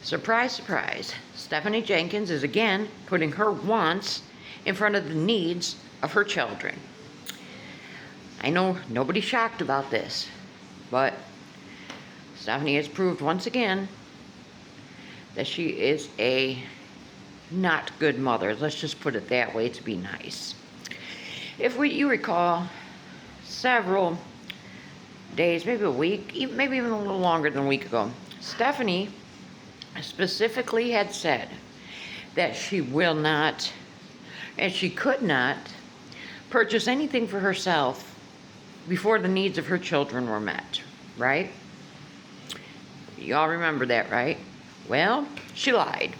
Surprise, surprise. Stephanie Jenkins is again putting her wants in front of the needs of her children. I know nobody's shocked about this, but Stephanie has proved once again that she is a not good mother. Let's just put it that way to be nice. If you recall, several days, maybe a week, maybe even a little longer than a week ago, Stephanie specifically had said that she will not, and she could not, purchase anything for herself before the needs of her children were met, right? Y'all remember that, right? Well, she lied.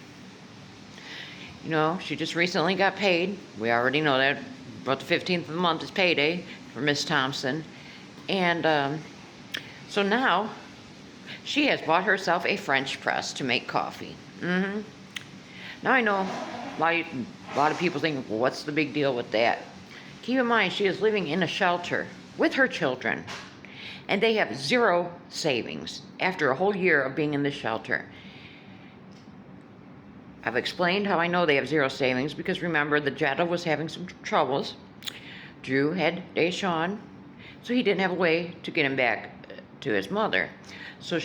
You know, she just recently got paid. We already know that. About the 15th of the month is payday for Miss Thompson. And so now she has bought herself a French press to make coffee. Now I know a lot of people think, well, what's the big deal with that? Keep in mind, she is living in a shelter with her children, and they have zero savings after a whole year of being in the shelter. I've explained how I know they have zero savings because remember, the Jetta was having some troubles. Drew had Deshawn, so he didn't have a way to get him back to his mother. So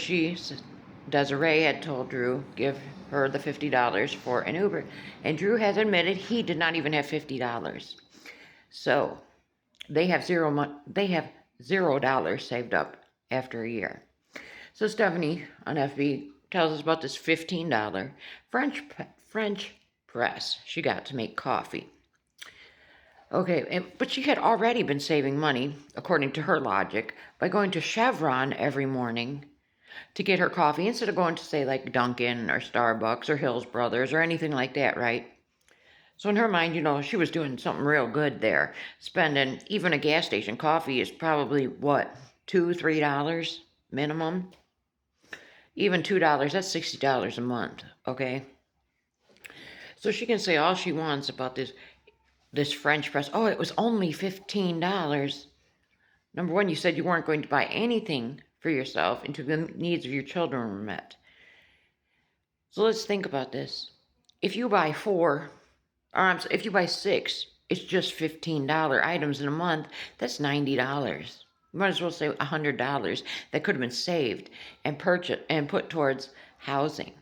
Desiree had told Drew, give her the $50 for an Uber. And Drew has admitted he did not even have $50. So they have $0 saved up after a year. So Stephanie on FB tells us about this $15 French press she got to make coffee. Okay, but she had already been saving money, according to her logic, by going to Chevron every morning to get her coffee instead of going to, say, like Dunkin' or Starbucks or Hills Brothers or anything like that, right? So in her mind, you know, she was doing something real good there. Spending, even a gas station coffee is probably, what, $2, $3 minimum? Even $2, that's $60 a month, okay? So she can say all she wants about this French press. Oh, it was only $15. Number one, you said you weren't going to buy anything for yourself until the needs of your children were met. So let's think about this. If you buy if you buy 6, it's just $15 items in a month. That's $90. You might as well say $100 that could have been saved and purchased and put towards housing.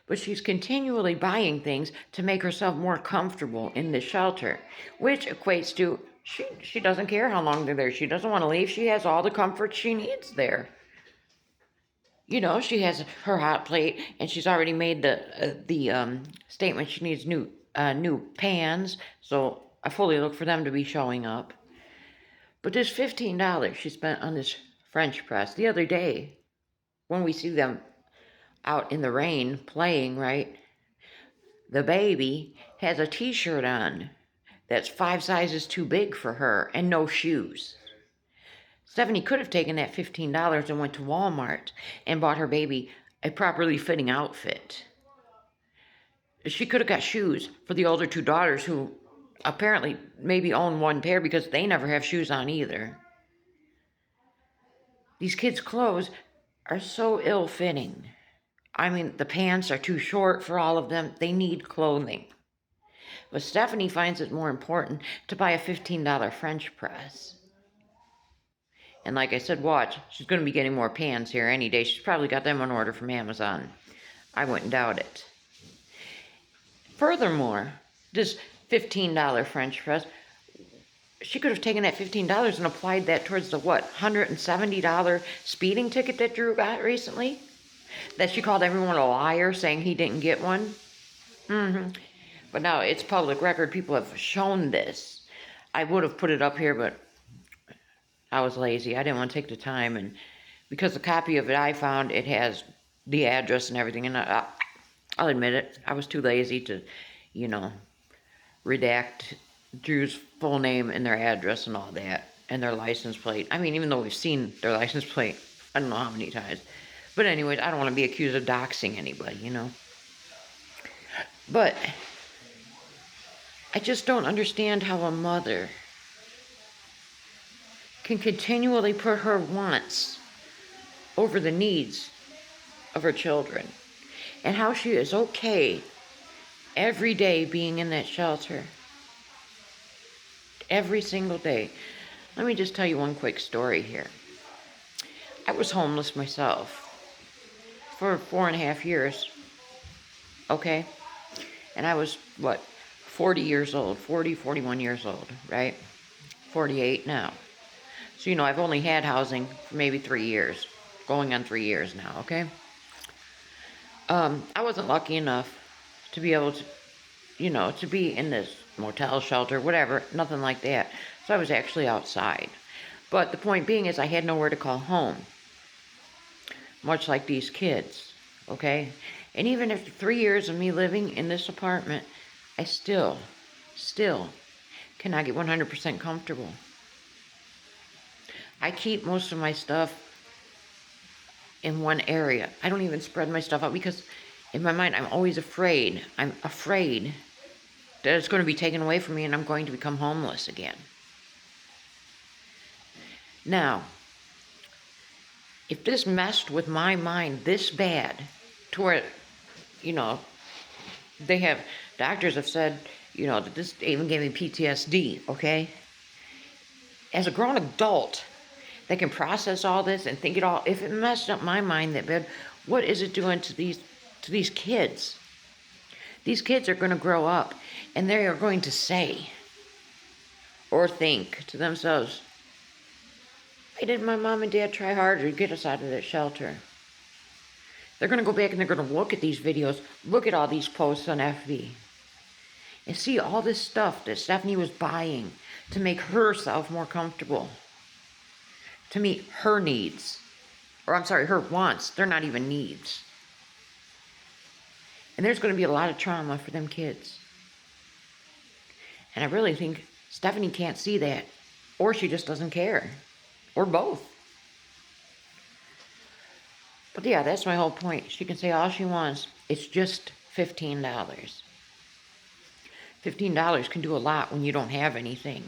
But she's continually buying things to make herself more comfortable in the shelter, which equates to she doesn't care how long they're there. She doesn't want to leave. She has all the comfort she needs there. You know, she has her hot plate, and she's already made the statement she needs new pans. So I fully look for them to be showing up. But this $15 she spent on this French press the other day, when we see them out in the rain playing, right? The baby has a t-shirt on that's 5 sizes too big for her and no shoes. Stephanie could have taken that $15 and went to Walmart and bought her baby a properly fitting outfit. She could have got shoes for the older 2 daughters who apparently maybe own 1 pair because they never have shoes on either. These kids' clothes are so ill-fitting. I mean, the pants are too short for all of them. They need clothing. But Stephanie finds it more important to buy a $15 French press. And like I said, watch, she's going to be getting more pans here any day. She's probably got them on order from Amazon. I wouldn't doubt it. Furthermore, this $15 French press, she could have taken that $15 and applied that towards the, $170 speeding ticket that Drew got recently? That she called everyone a liar, saying he didn't get one? But now it's public record. People have shown this. I would have put it up here, but I was lazy. I didn't want to take the time. And because the copy of it I found, it has the address and everything. And I'll admit it. I was too lazy to, redact Drew's full name and their address and all that. And their license plate. I mean, even though we've seen their license plate, I don't know how many times. But anyways, I don't want to be accused of doxing anybody, But I just don't understand how a mother can continually put her wants over the needs of her children. and how she is okay every day being in that shelter. Every single day. Let me just tell you one quick story here. I was homeless myself for 4.5 years, okay? And I was, 40 years old, 41 years old, right? 48 now. So, I've only had housing for maybe 3 years, going on 3 years now, okay? I wasn't lucky enough to be able to, to be in this motel shelter, whatever, nothing like that. So I was actually outside. But the point being is I had nowhere to call home, much like these kids, okay? And even after 3 years of me living in this apartment, I still cannot get 100% comfortable. I keep most of my stuff in one area. I don't even spread my stuff out because in my mind I'm always afraid. I'm afraid that it's going to be taken away from me and I'm going to become homeless again. Now, if this messed with my mind this bad, to where, doctors have said, that this even gave me PTSD, okay? As a grown adult that can process all this and think it all, if it messed up my mind that bad, what is it doing to these kids? These kids are going to grow up and they are going to say or think to themselves, why didn't my mom and dad try harder to get us out of that shelter? They're going to go back and they're going to look at these videos, look at all these posts on FB, and see all this stuff that Stephanie was buying to make herself more comfortable, to meet her needs. Or I'm sorry, her wants. They're not even needs. And there's going to be a lot of trauma for them kids. And I really think Stephanie can't see that. Or she just doesn't care. Or both. But yeah, that's my whole point. She can say all she wants. It's just $15. $15 can do a lot when you don't have anything.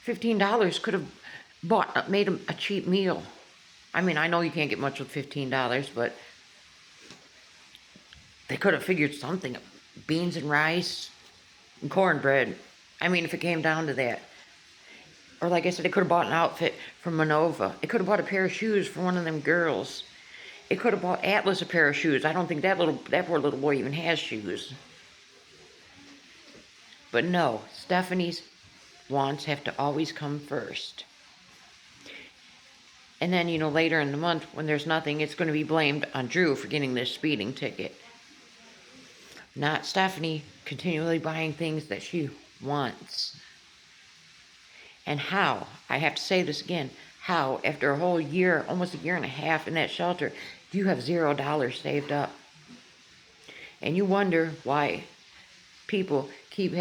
$15 could have made a cheap meal. I mean, I know you can't get much with $15, but they could have figured something. Beans and rice and cornbread. I mean, if it came down to that. Or like I said, they could have bought an outfit from Manova. It could have bought a pair of shoes for one of them girls. It could have bought Atlas a pair of shoes. I don't think that poor little boy even has shoes. But no, Stephanie's wants have to always come first. And then, later in the month, when there's nothing, it's going to be blamed on Drew for getting this speeding ticket. Not Stephanie continually buying things that she wants. And how, I have to say this again, how, after a whole year, almost a year and a half in that shelter, do you have $0 saved up? And you wonder why people keep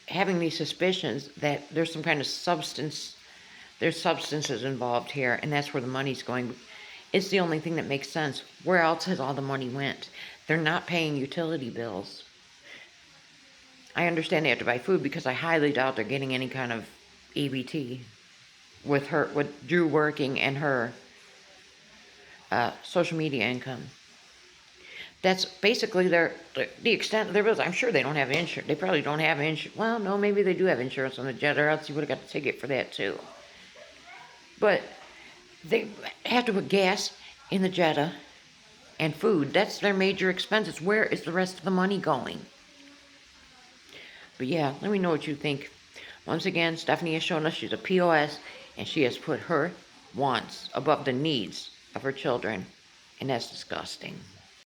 having these suspicions that there's some kind of there's substances involved here, and that's where the money's going. It's the only thing that makes sense. Where else has all the money went? They're not paying utility bills. I understand they have to buy food because I highly doubt they're getting any kind of EBT with Drew working and her social media income. That's basically the extent of their bills. I'm sure they don't have insurance. They probably don't have insurance. Well, no, maybe they do have insurance on the jet, or else you would have got the ticket for that too. But they have to put gas in the Jetta and food. That's their major expenses. Where is the rest of the money going? But yeah, let me know what you think. Once again, Stephanie has shown us she's a POS, and she has put her wants above the needs of her children, and that's disgusting.